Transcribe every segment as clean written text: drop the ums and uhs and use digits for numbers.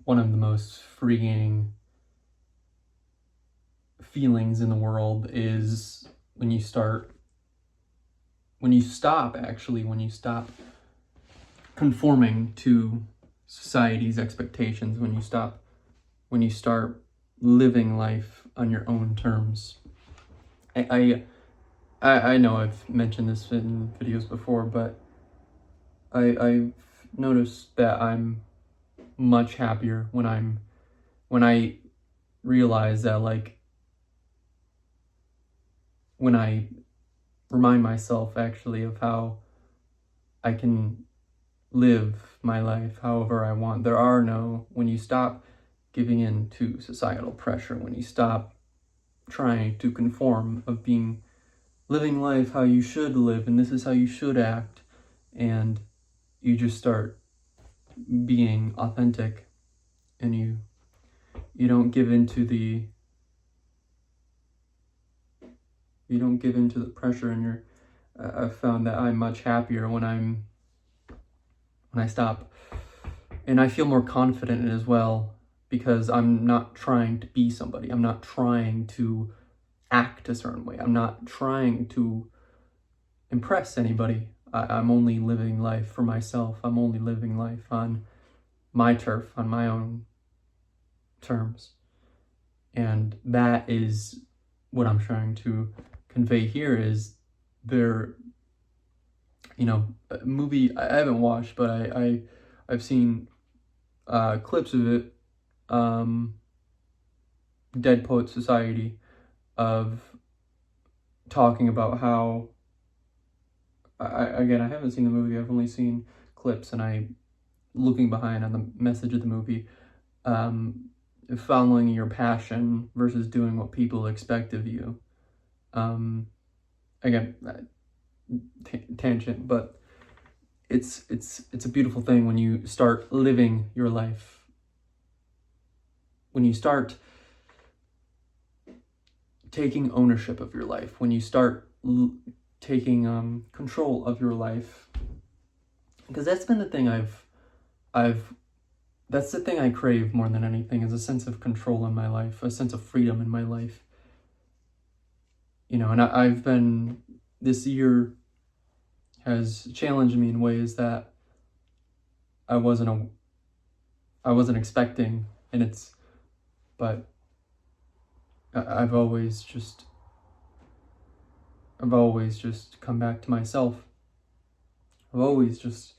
one of the most freeing feelings in the world is when you stop conforming to society's expectations, when you start living life on your own terms. I know I've mentioned this in videos before, but I've noticed that I'm much happier when I realize that, like, when I remind myself actually of how I can live my life however I want. When you stop giving in to societal pressure, when you stop trying to conform, of living life how you should live, and this is how you should act, and you just start being authentic, and you don't give into the pressure, and I've found that I'm much happier when I stop, and I feel more confident as well, because I'm not trying to be somebody. I'm not trying to act a certain way. I'm not trying to impress anybody. I'm only living life for myself. I'm only living life on my turf, on my own terms. And that is what I'm trying to convey here. Is there, a movie I haven't watched, but I've seen clips of it, Dead Poet Society, of talking about how, I haven't seen the movie, I've only seen clips, and looking behind on the message of the movie, following your passion versus doing what people expect of you. Tangent, but it's a beautiful thing when you start living your life, when you start taking ownership of your life, when you start taking control of your life. Because that's been the thing that's the thing I crave more than anything, is a sense of control in my life, a sense of freedom in my life. And I've been, this year has challenged me in ways that I wasn't expecting, but I've always just come back to myself. I've always just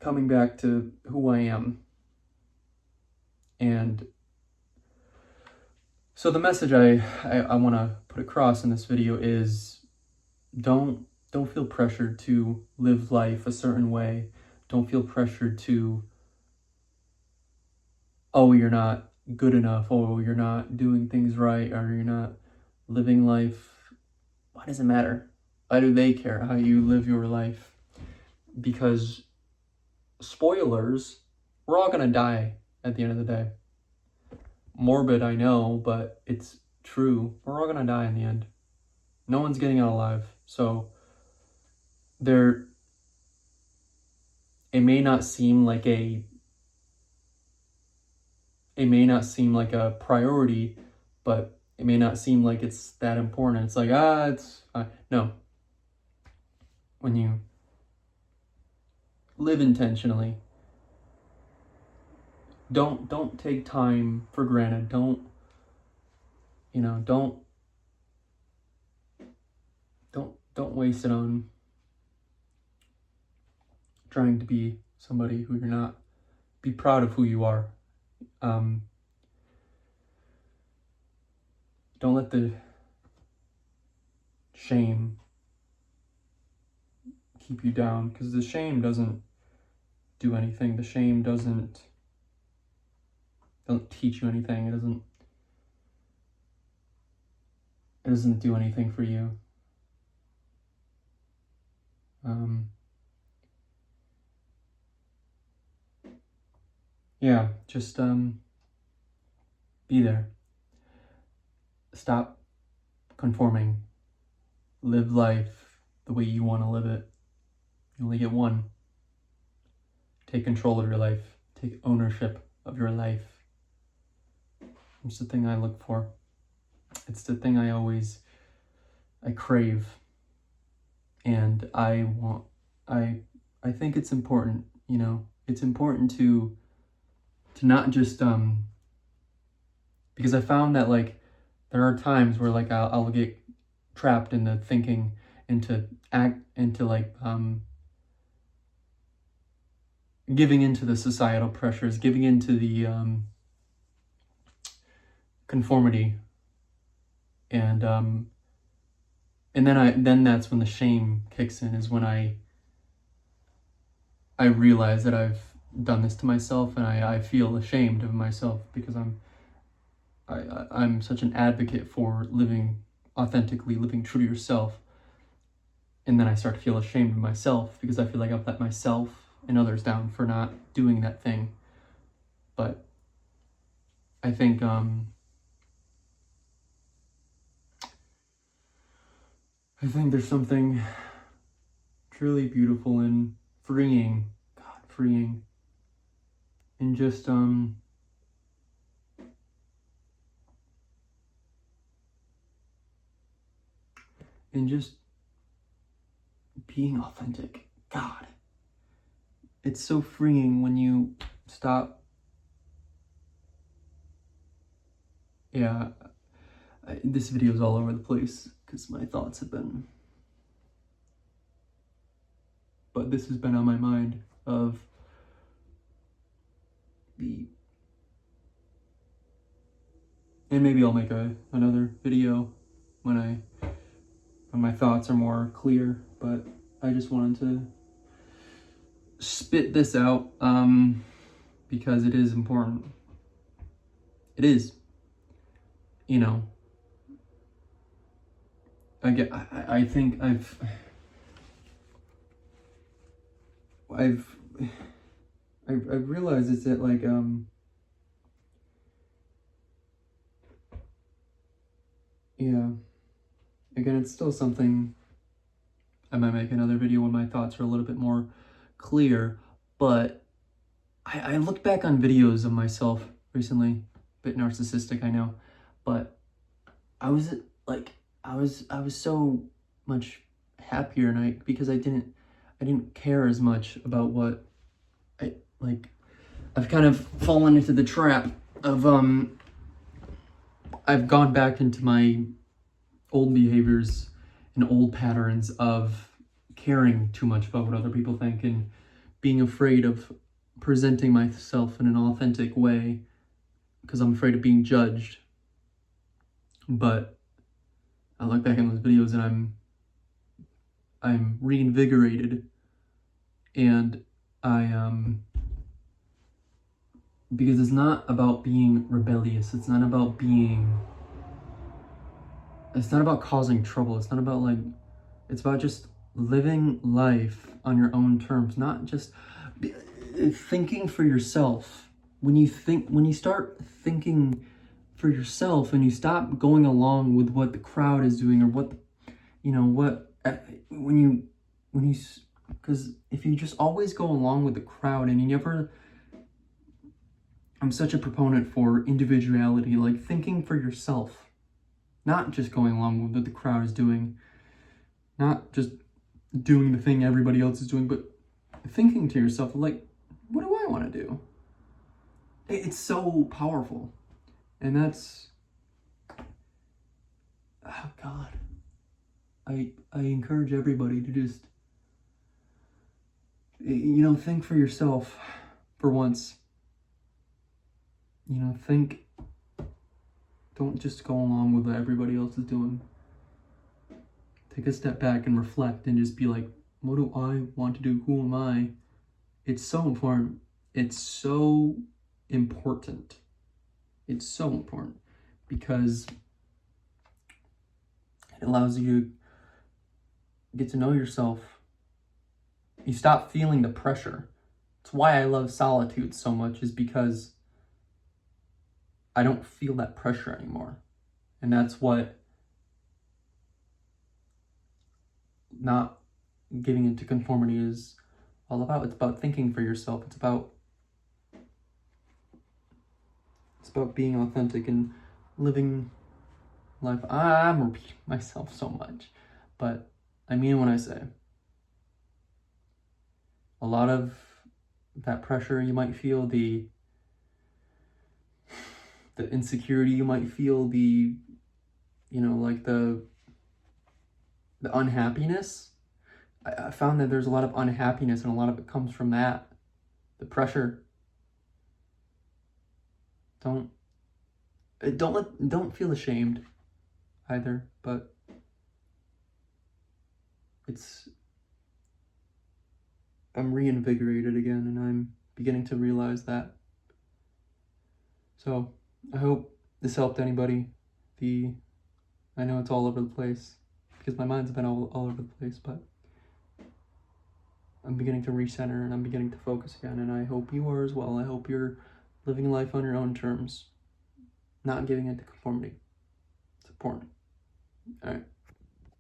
coming back to who I am. And so the message I want to put across in this video is, don't feel pressured to live life a certain way. Don't feel pressured to, oh, you're not good enough, oh, you're not doing things right, or you're not living life. Why does it matter? Why do they care how you live your life? Because, spoilers, we're all gonna die at the end of the day. Morbid, I know, but it's true. We're all gonna die in the end. No one's getting out alive. So it may not seem like a priority, but it may not seem like it's that important. It's like, it's no. When you live intentionally, don't take time for granted. Don't waste it on trying to be somebody who you're not. Be proud of who you are. Don't let the shame keep you down, because the shame doesn't do anything. The shame doesn't teach you anything. It doesn't do anything for you. Just be there. Stop conforming. Live life the way you want to live it. You only get one. take control of your life, take ownership of your life. It's the thing I look for. It's the thing I crave. And I think it's important, you know, it's important to not just, because I found that, like, there are times where, like, I'll get trapped into thinking, into like, giving into the societal pressures, giving into the, conformity. And then that's when the shame kicks in, is when I realize that I've done this to myself, and I feel ashamed of myself, because I'm such an advocate for living authentically, living true to yourself. And then I start to feel ashamed of myself because I feel like I've let myself and others down for not doing that thing. But I think there's something truly beautiful and freeing, and just and just being authentic. God, it's so freeing when you stop. Yeah, this video is all over the place because my thoughts have been, but this has been on my mind of and maybe I'll make another video when my thoughts are more clear, but I just wanted to spit this out because it is important. It is, you know. I think I've realized is that, like, yeah, again, it's still something I might make another video when my thoughts are a little bit more clear, but I looked back on videos of myself recently, a bit narcissistic, I know, but I was so much happier, and because I didn't care as much about what I've kind of fallen into the trap of I've gone back into my old behaviors and old patterns of caring too much about what other people think and being afraid of presenting myself in an authentic way because I'm afraid of being judged. But I look back in those videos and I'm reinvigorated, and because it's not about being rebellious, it's not about causing trouble, it's about just living life on your own terms, not just thinking for yourself. When you start thinking for yourself and you stop going along with what the crowd is doing, or because if you just always go along with the crowd and you never, I'm such a proponent for individuality, like thinking for yourself, not just going along with what the crowd is doing, not just doing the thing everybody else is doing, but thinking to yourself, like, what do I want to do? It's so powerful. And that's, oh God, I encourage everybody to just, think for yourself for once. Don't just go along with what everybody else is doing. Take a step back and reflect and just be like, what do I want to do? Who am I? It's so important. It's so important. It's so important because it allows you to get to know yourself. You stop feeling the pressure. It's why I love solitude so much, is because I don't feel that pressure anymore. And that's what not giving into conformity is all about. It's about thinking for yourself. It's about being authentic and living life. I'm repeating myself so much, but I mean when I say a lot of that pressure you might feel, the insecurity you might feel, the like the unhappiness. I found that there's a lot of unhappiness, and a lot of it comes from that, the pressure. Don't feel ashamed either, but I'm reinvigorated again, and I'm beginning to realize that. So I hope this helped anybody. I know it's all over the place because my mind's been all over the place, but I'm beginning to recenter and I'm beginning to focus again, and I hope you are as well. I hope you're living life on your own terms, not giving into conformity. It's important. All right.